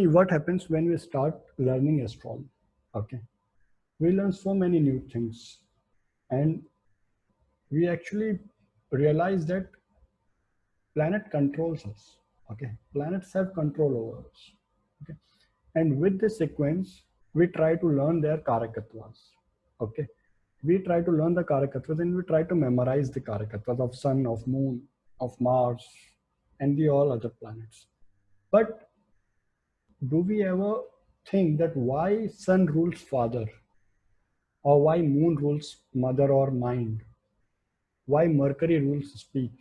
See what happens when we start learning astrology. Okay, we learn so many new things, and we actually realize that planet controls us. Okay, planets have control over us. Okay, and with this sequence, we try to learn their karakattvas. Okay, we try to learn the karakattvas and we try to memorize the karakattvas of Sun, of Moon, of Mars, and the all other planets. But do we ever think that why Sun rules father, or why Moon rules mother or mind, why Mercury rules speech?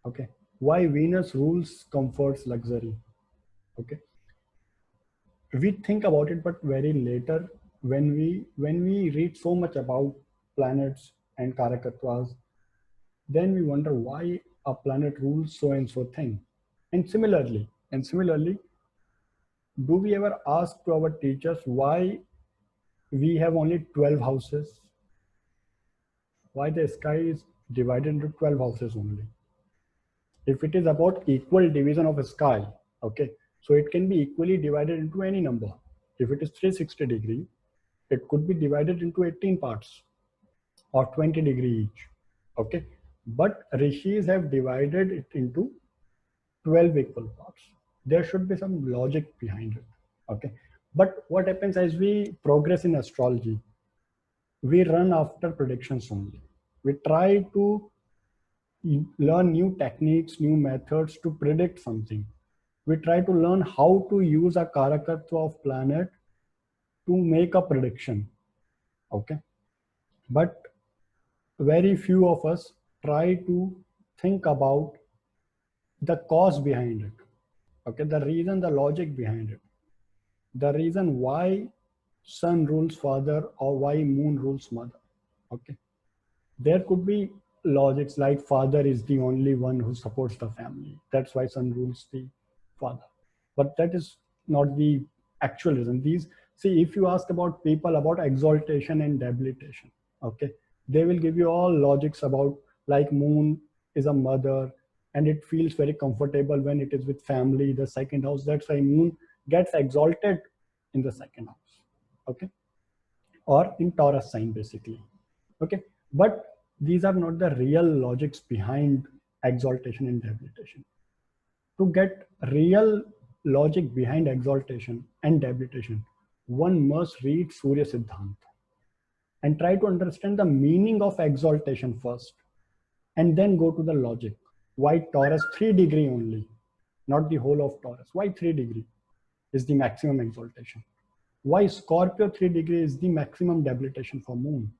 Okay, why Venus rules comforts luxury? Okay, we think about it, but very later when we read so much about planets and karakattvas, then we wonder why a planet rules so and so thing. And similarly, do we ever ask to our teachers why we have only 12 houses? Why the sky is divided into 12 houses only? If it is about equal division of a sky, okay, so it can be equally divided into any number. If it is 360-degree, it could be divided into 18 parts or 20-degree each. Okay, but rishis have divided it into 12 equal parts. There should be some logic behind it. Okay, but what happens as we progress in astrology, we run after predictions only. We try to learn new techniques, new methods to predict something. We try to learn how to use a karakatva of planet to make a prediction. Okay, but very few of us try to think about the cause behind it. Okay, the reason, the logic behind it, the reason why Sun rules father or why Moon rules mother. Okay, there could be logics like father is the only one who supports the family, that's why Sun rules the father. But that is not the actual reason. These, see, if you ask about people about exaltation and debilitation, okay, they will give you all logics about, like, Moon is a mother and it feels very comfortable when it is with family, the second house, that's why Moon gets exalted in the second house. Okay, or in Taurus sign basically. Okay, but these are not the real logics behind exaltation and debilitation. To get real logic behind exaltation and debilitation, one must read Surya Siddhanta and try to understand the meaning of exaltation first, and then go to the logic. Why Taurus 3-degree only, not the whole of Taurus? Why 3-degree is the maximum exaltation? Why Scorpio 3-degree is the maximum debilitation for Moon?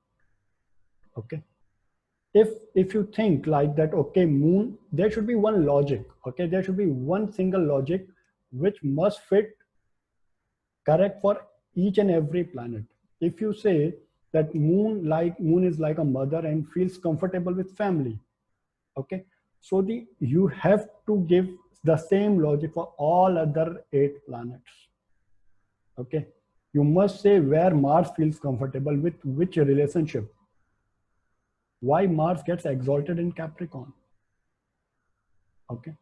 Okay, if you think like that, okay, Moon, there should be one logic. Okay, there should be one single logic which must fit correct for each and every planet. If you say that Moon is like a mother and feels comfortable with family, okay, so you have to give the same logic for all other 8 planets. Okay, you must say where Mars feels comfortable with which relationship. Why Mars gets exalted in Capricorn? Okay,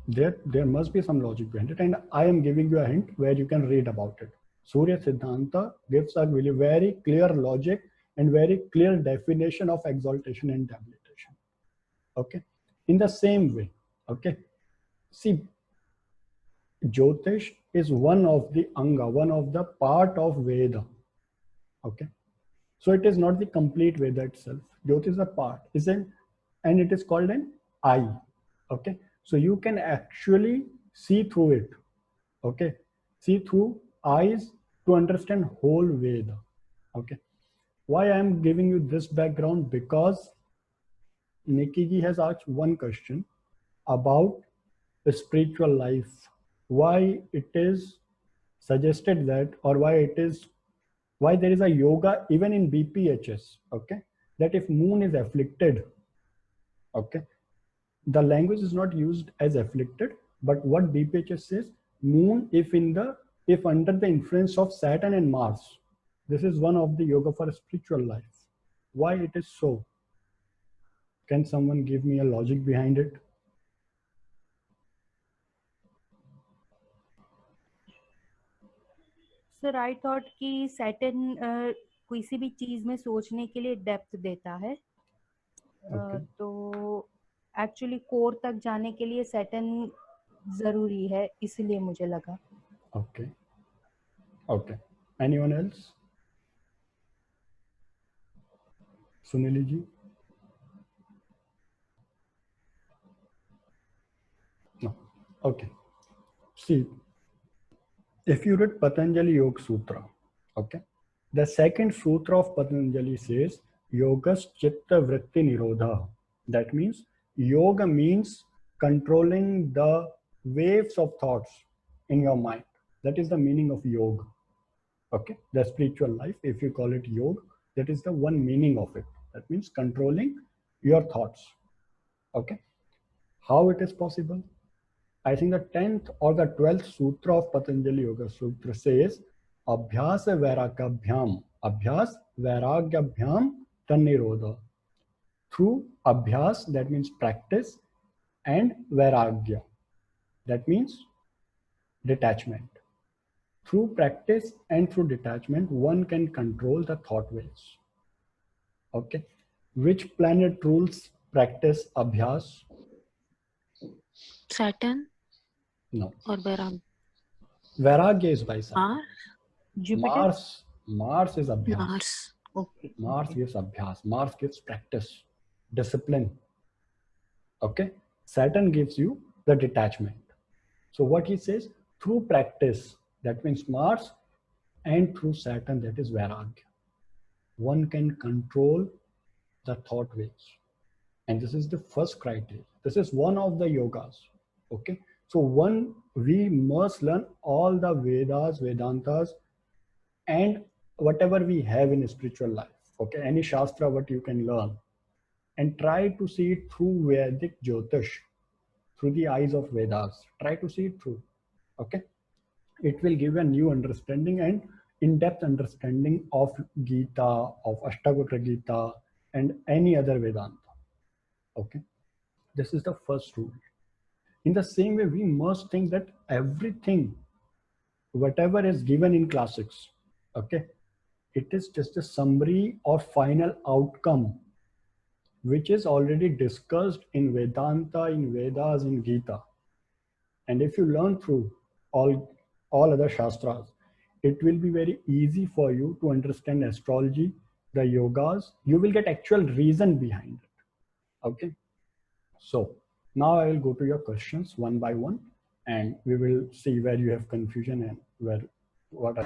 there must be some logic behind it, and I am giving you a hint where you can read about it. Surya Siddhanta gives a really very clear logic and very clear definition of exaltation and debilitation. Okay, in the same way, okay, see, Jyotish is one of the anga, one of the part of Veda. Okay, so it is not the complete Veda itself. Jyotish is a part, isn't, and it is called an eye. Okay, so you can actually see through it. Okay, see through eyes to understand whole Veda. Okay, why I am giving you this background? Because Nikki ji has asked one question about the spiritual life, why it is suggested that, or why there is a yoga even in BPHS. Okay, that if Moon is afflicted, okay, the language is not used as afflicted, but what BPHS says, Moon if under the influence of Saturn and Mars, this is one of the yoga for spiritual life. Why it is so? Can someone give me a logic behind it? Sir I thought कि Saturn किसी भी चीज में सोचने के लिए depth देता है। Okay. तो एक्चुअली कोर तक जाने के लिए सैटर्न जरूरी है, इसलिए मुझे लगा। Okay. Okay. Anyone else? Sunili ji? No. Okay. See, if you read Patanjali Yoga Sutra, okay, the second sutra of Patanjali says Yogas Chitta Vritti Nirodha. That means yoga means controlling the waves of thoughts in your mind. That is the meaning of yoga. Okay, the spiritual life, if you call it yoga, that is the one meaning of it. That means controlling your thoughts. Okay, how it is possible? I think the 10th or the 12th sutra of Patanjali Yoga Sutra says, Abhyas Vairagyabhyam Tannirodha. Through Abhyas, that means practice, and Vairagya, that means detachment. Through practice and through detachment, one can control the thought waves. Okay. Which planet rules practice Abhyas? Saturn No. or Vairag? Vairagya is by Saturn. Mars? Jupiter? Mars is Abhyas. Mars. Okay. Mars gives Abhyas. Mars gives practice, discipline. Okay. Saturn gives you the detachment. So what he says, through practice, that means Mars, and through Saturn, that is Vairagya, one can control the thought waves. And this is the first criteria. This is one of the yogas. Okay. So we must learn all the Vedas, Vedantas, and whatever we have in spiritual life. Okay. Any Shastra, what you can learn, and try to see it through Vedic Jyotish, through the eyes of Vedas. Try to see it through. Okay. It will give a new understanding and in-depth understanding of Gita, of Ashtavakra Gita, and any other Vedanta. Okay. This is the first rule. In the same way, we must think that everything, whatever is given in classics, okay, it is just a summary or final outcome, which is already discussed in Vedanta, in Vedas, in Gita. And if you learn through all other Shastras, it will be very easy for you to understand astrology, the yogas. You will get actual reason behind it. Okay. So now I will go to your questions one by one, and we will see where you have confusion and what are